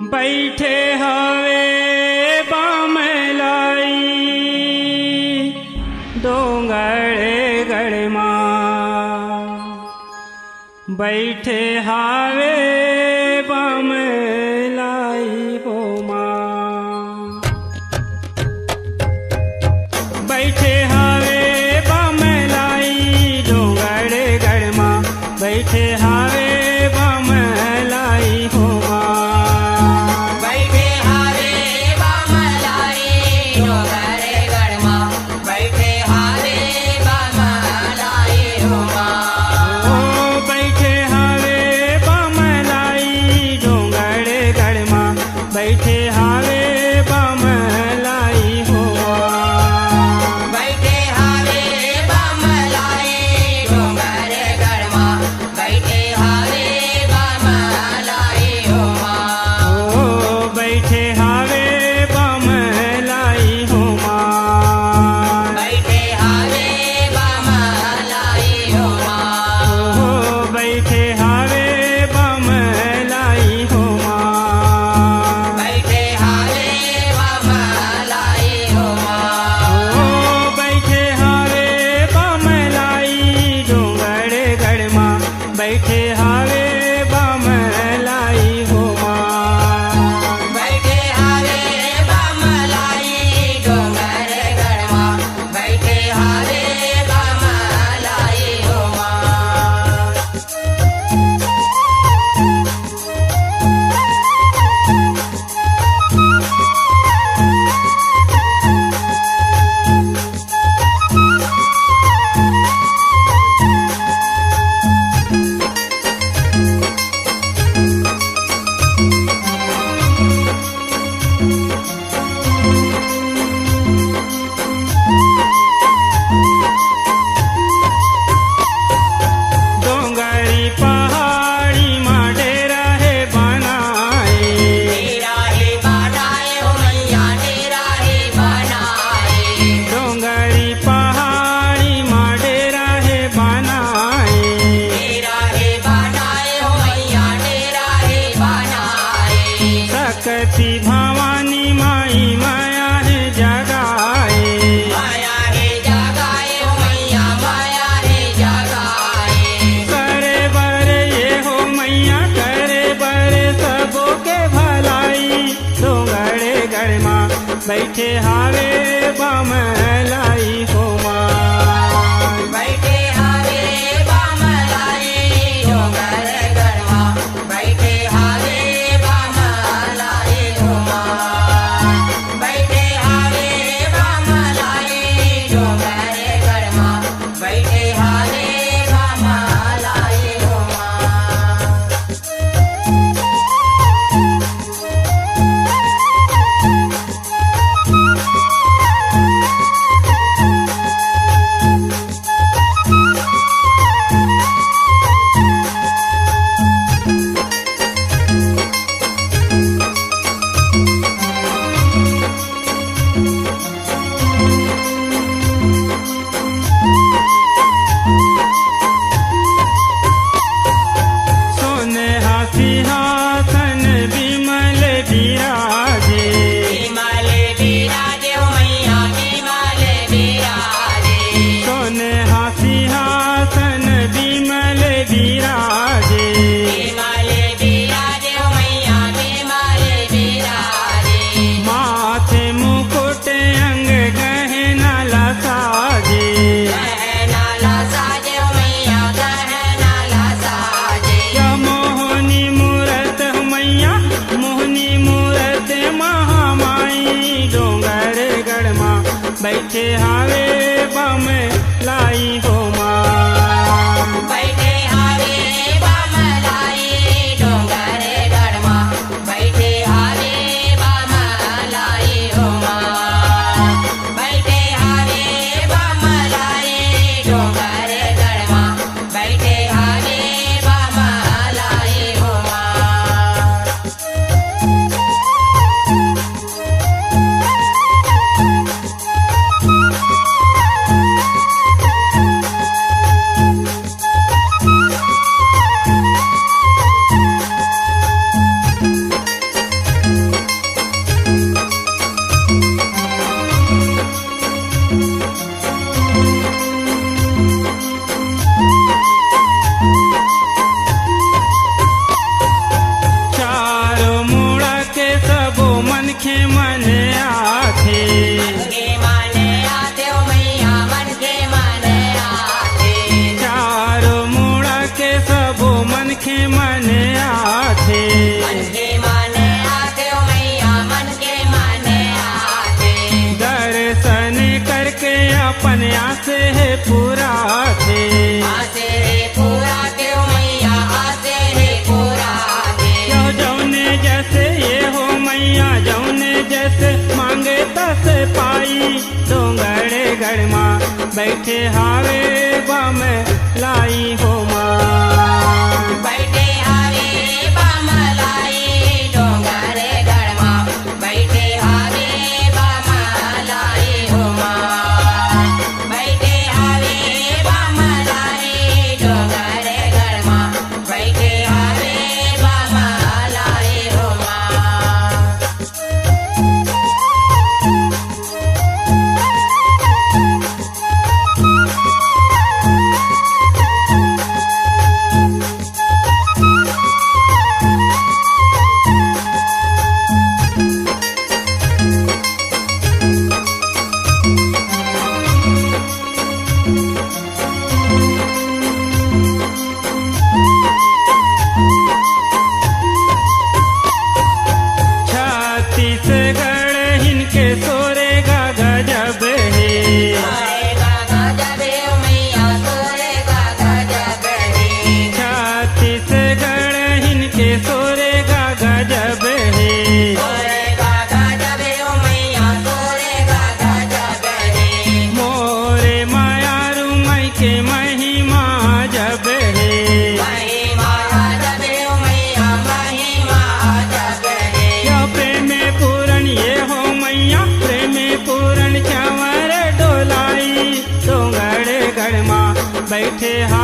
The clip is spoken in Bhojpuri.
बैठे हवे बामलाई डोंगरे गढ़मा बैठे हवे बामलाई हो माँ बैठे हवे बामलाई डोंगरे गढ़मा बैठे हवे बामलाई हो बैठे हावे बामलाई हो बैठे हावे बामलाई डोंगरे गढ़मा बैठे हावे बामलाई हो बैठे हावे बामलाई हो बैठे हावे बामलाई हो बैठे हावे बामलाई हो बैठे हावे बामलाई हो बैठे हावे बामलाई डोंगरे गढ़मा बैठे हावे बामलाई हो सकती भवानी माई माया है जगाए माया है जगाए हो मैया माया है जगाए करे बरे ये हो मैया करे बरे सबों के भलाई डोंगरे गढ़मा बैठे हावे बामलाई हो बैठे हावे बामलाई डोंगरे गढ़मा बैठे हावे बामलाई हो बैठे हावे बामलाई डोंगरे गढ़मा बैठे हावे बामलाई हो सिंहासन विमल विराजे विमल विराजे हो मैया विमल विराजे सोने सिंहासन विमल विराजे विमल विराजे हो मैया विमल विराजे माथे मुकुट अंग गहना ला साजे गहना ला साजे हो मैया गहना ला साजे मोहनी मूर्ति बैठे हावे बम लाई हो माँ बैठे हावे बमलाई डोंगर गढ़मा बैठे हावे बमलाई हो माँ बैठे हावे बमलाई डोंगर गढ़मा बैठे हावे बमलाई हो माँ छत्तीसगढ़ हिनके सोरे गा गजब है सोरेगा गजब है मैया सोरेगा गजब है छत्तीसगढ़ हिनके सोरे गा गजब है सोरेगा गजब है मैया सोरेगा गजब है मोरे मायारू मई के महिमा जब है महिमा जब है मैया महिमा जब है या प्रेम पूरण ये हो मैया प्रेम पूरण चंवर डोलाई डोंगर गढ़ माँ बैठे हा